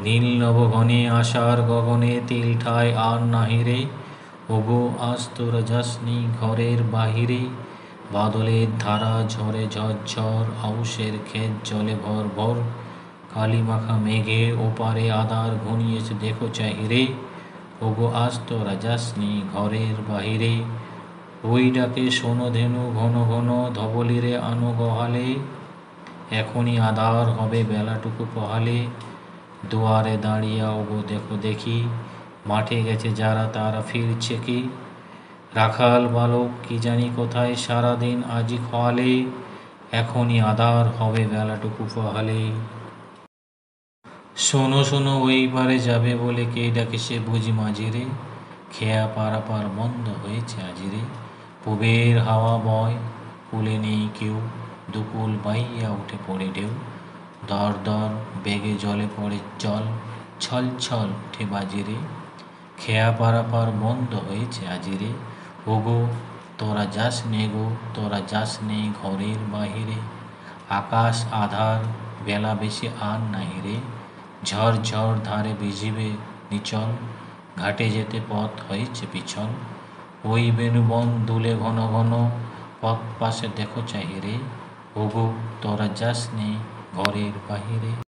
নীল নবঘনে আশার গগনে তিল ঠায় আর নাহি রে। ওগো আজ তোরা যাসনি ঘরের বাহিরে। বাদলের ধারা ঝরে ঝরঝর, আউশের ক্ষেত জলে ভর ভর। কালি মাখা মেঘের ওপারে আঁধার ঘনিয়েছে দেখো চাহিরে। ওগো আজ তোরা যাসনি ঘরের বাহিরে। ওই ডাকে শোনো ধেনু ঘন ঘন, ধবলিরে আনো গহালে। এখনই আঁধার হবে বেলাটুকু পহালে। দুয়ারে দাঁড়িয়ে ওগো দেখো দেখি, মাঠে গেছে যারা তারা ফিরছে কি। রাখাল বালক কি জানি কোথায় সারাদিন আজি খোয়ালে। এখনই আঁধার হবে বেলাটুকু পহালে। শোনো শোনো ওই পারে যাবে বলে কে ডাকে সে বুঝি মাঝিরে। খেয়া পারাপার বন্ধ হয়েছে আজিরে। পুবের হাওয়া বয়, কূলে নেই কেউ। দুকুল বাইয়া উঠে পড়ে ঢেউ। দর দর বেগে জলে পড়ে জল, ছল ছল উঠে বাজিরে। খেয়া পারাপার বন্ধ হয়েছে আজিরে। ওগো তোরা যাস নে গো, তোরা যাস নে ঘরের বাহিরে। আকাশ আধার, বেলা বেশি আর নাহি রে। ঝর ঝর ধারে ভিজিবে নিচল, ঘাটে যেতে পথ হয়েছে পিছল। ওই বেণুবন দুলে ঘন ঘন, পথ পাশে দেখো চাহিরে। ওগো তোরা যাস নে ঘরের বাহিরে।